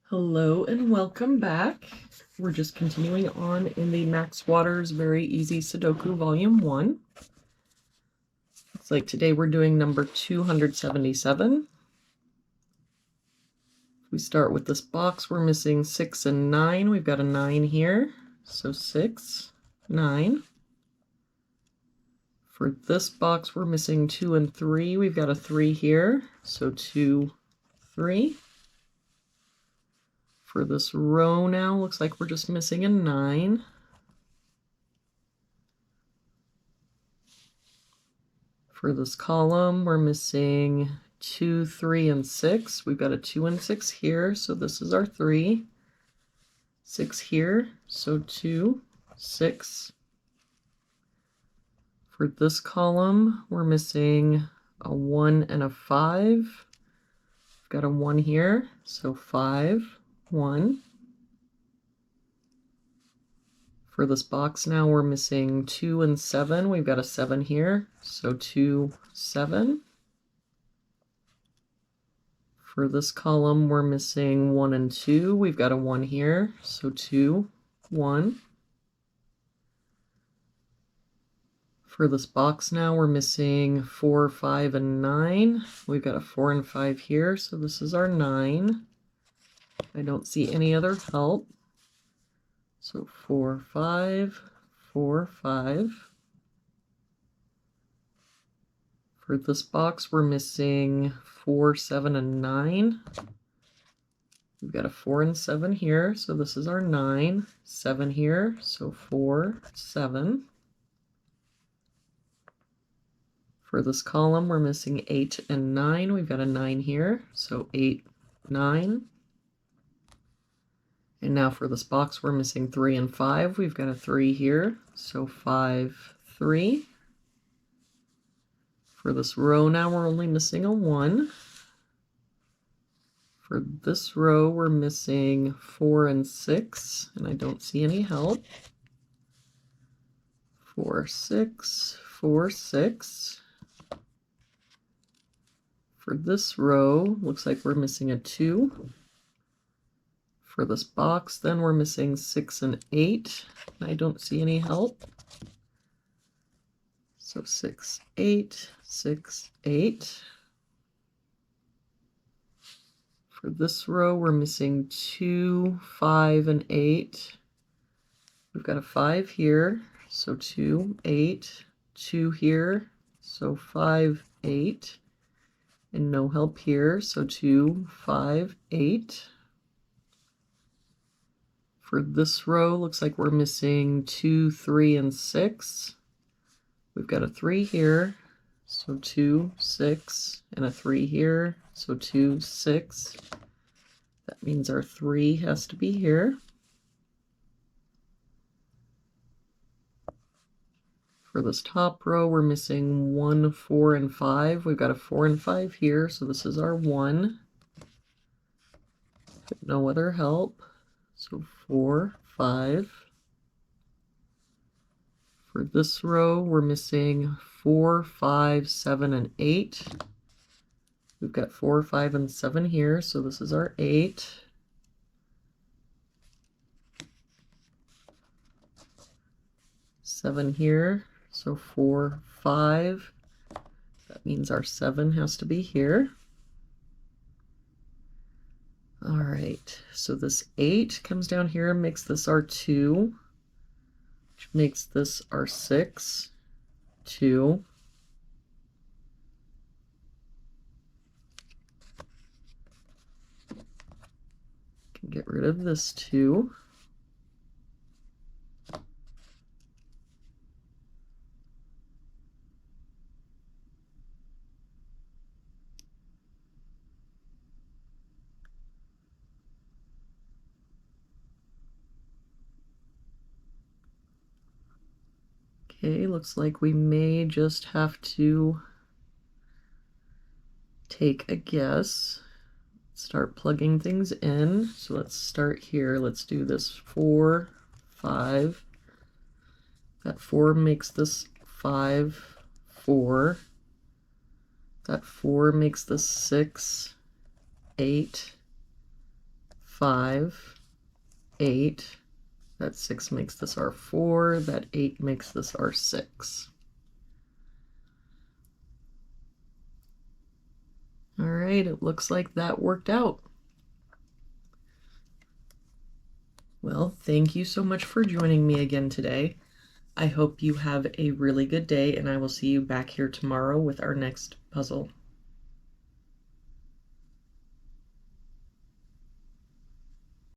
Hello and welcome back. We're just continuing on in the Max Waters Very Easy Sudoku Volume 1. Looks like today we're doing number 277. If we start with this box, we're missing 6 and 9. We've got a 9 here, so 6, 9. For this box, we're missing 2 and 3. We've got a 3 here, so 2, 3. For this row now, looks like we're just missing a 9. For this column, we're missing 2, 3, and 6. We've got a 2 and 6 here, so this is our 3. 6 here, so 2, 6. For this column, we're missing a 1 and a 5. We've got a 1 here, so 5, 1. For this box now, we're missing 2 and 7. We've got a 7 here, so 2, 7. For this column, we're missing 1 and 2. We've got a 1 here, so 2, 1. For this box now, we're missing 4, 5, and 9. We've got a 4 and 5 here, so this is our 9. I don't see any other help. So 4, 5, 4, 5. For this box, we're missing 4, 7, and 9. We've got a 4 and 7 here, so this is our 9. 7 here, so 4, 7. For this column, we're missing 8 and 9. We've got a 9 here, so 8, 9. And now for this box, we're missing 3 and 5. We've got a 3 here, so 5, 3. For this row now, we're only missing a 1. For this row, we're missing 4 and 6, and I don't see any help. 4, 6, 4, 6. For this row, looks like we're missing a 2. For this box, then we're missing 6 and 8. I don't see any help. So 6, 8, 6, 8. For this row, we're missing 2, 5, and 8. We've got a 5 here, so 2, 8, 2 here, so 5, 8. And no help here, so 2, 5, 8. For this row, looks like we're missing 2, 3, and 6. We've got a 3 here, so 2, 6, and a 3 here, so 2, 6. That means our 3 has to be here. For this top row, we're missing 1, 4, and 5. We've got a 4 and 5 here, so this is our 1. No other help. So 4, 5. For this row, we're missing 4, 5, 7, and 8. We've got 4, 5, and 7 here, so this is our 8. Seven here, so 4, 5. That means our 7 has to be here. All right, so this 8 comes down here and makes this our 2, which makes this our 6, 2. Can get rid of this 2. Okay, looks like we may just have to take a guess. Start plugging things in. So let's start here. Let's do this 4, 5. That 4 makes this 5, 4. That 4 makes this 6, 8, 5, 8. That 6 makes this our 4. That 8 makes this our 6. All right, it looks like that worked out. Well, thank you so much for joining me again today. I hope you have a really good day, and I will see you back here tomorrow with our next puzzle.